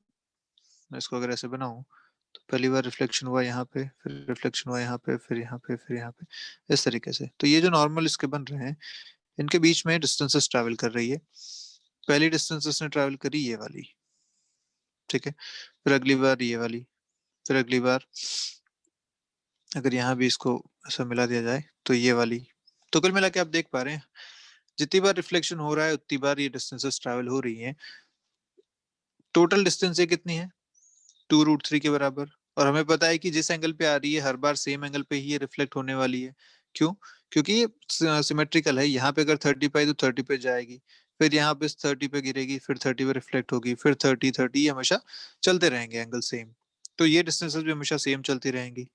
मैं इसको अगर ऐसे बनाऊं तो पहली बार रिफ्लेक्शन हुआ यहाँ पे, फिर रिफ्लेक्शन हुआ यहाँ पे, फिर यहाँ पे, फिर यहाँ पे, इस तरीके से। तो ये जो नॉर्मल इसके बन रहे हैं इनके बीच में डिस्टेंसेस ट्रैवल कर रही है। पहली डिस्टेंस इसने ट्रैवल करी ये वाली, ठीक है, फिर अगली बार ये वाली, फिर अगली बार अगर यहाँ भी इसको ऐसा मिला दिया जाए तो ये वाली। तो कुल मिला के आप देख पा रहे हैं जितनी बार रिफ्लेक्शन हो रहा है उतनी बार ये डिस्टेंसेस ट्रैवल हो रही हैं। टोटल डिस्टेंस ये कितनी है? 2√3 के बराबर। और हमें पता है कि जिस एंगल पे आ रही है हर बार सेम एंगल पे ही ये रिफ्लेक्ट होने वाली है। क्यों? क्योंकि ये सिमेट्रिकल है, यहाँ पे अगर 30 पे है तो 30 पे जाएगी, फिर यहाँ पे 30 पे गिरेगी, फिर 30 पे रिफ्लेक्ट होगी, फिर 30 30, ये हमेशा चलते रहेंगे एंगल सेम। तो ये डिस्टेंसेस भी हमेशा सेम चलती रहेंगी।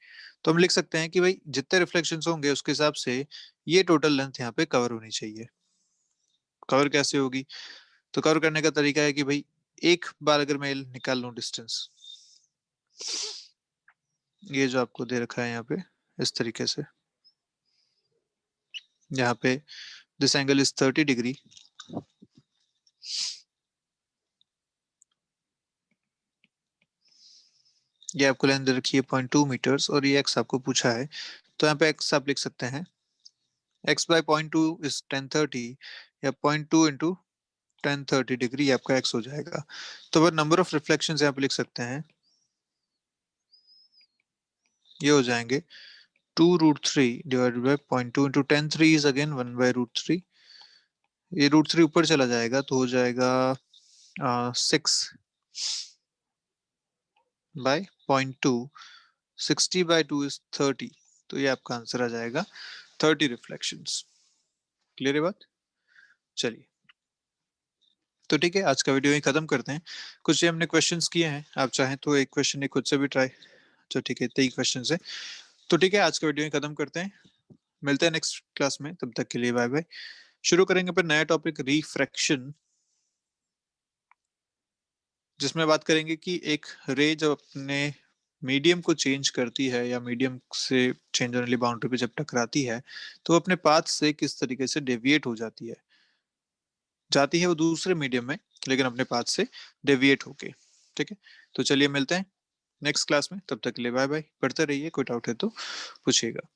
तो हम लिख सकते हैं कि भाई जितने रिफ्लेक्शन होंगे उसके हिसाब से ये टोटल लेंथ यहाँ पे कवर होनी चाहिए। कवर कैसे होगी? तो कवर करने का तरीका है कि भाई एक बार अगर मैं निकाल लूं डिस्टेंस, ये जो आपको दे रखा है यहाँ पे इस तरीके से, यहाँ पे दिस एंगल इज 30 डिग्री, ये आपको लेंथ दे रखी है 0.2 मीटर्स, और ये एक्स आपको पूछा है। तो यहाँ पे एक्स आप लिख सकते हैं x/0.2 इज 1030, या 0.2 × 1030 डिग्री, ये आपका एक्स हो जाएगा। तो वह नंबर ऑफ रिफ्लेक्शन यहाँ पे लिख सकते हैं, ये हो जाएंगे 2√3 डिवाइडेड बाई 0.2 × 10 3 इज अगेन 1/√3। ये √3 ऊपर चला जाएगा तो हो जाएगा 6/0.2, 60/2 इज 30। तो ये आपका आंसर आ जाएगा 30 रिफ्लेक्शंस। क्लियर है बात? चलिए तो ठीक है, आज का वीडियो यहीं खत्म करते हैं। कुछ ये हमने क्वेश्चंस किए हैं, आप चाहें तो एक क्वेश्चन खुद से भी ट्राई। तो ठीक है, 23 क्वेश्चन है। तो ठीक है, आज का वीडियो यहीं खत्म करते हैं। मिलते हैं नेक्स्ट क्लास में, तब तक के लिए बाय बाय। शुरू करेंगे फिर नया टॉपिक रिफ्रैक्शन, जिसमें बात करेंगे कि एक रे जब अपने मीडियम को चेंज करती है या मीडियम से चेंज होने वाली बाउंड्री पे जब टकराती है, तो वो अपने पाथ से किस तरीके से डेविएट हो जाती है वो दूसरे मीडियम में, लेकिन अपने पाथ से डेविएट होके। ठीक है, तो चलिए मिलते हैं नेक्स्ट क्लास में, तब तक के लिए बाय बाय। पढ़ते रहिए, कोई डाउट है तो पूछिएगा।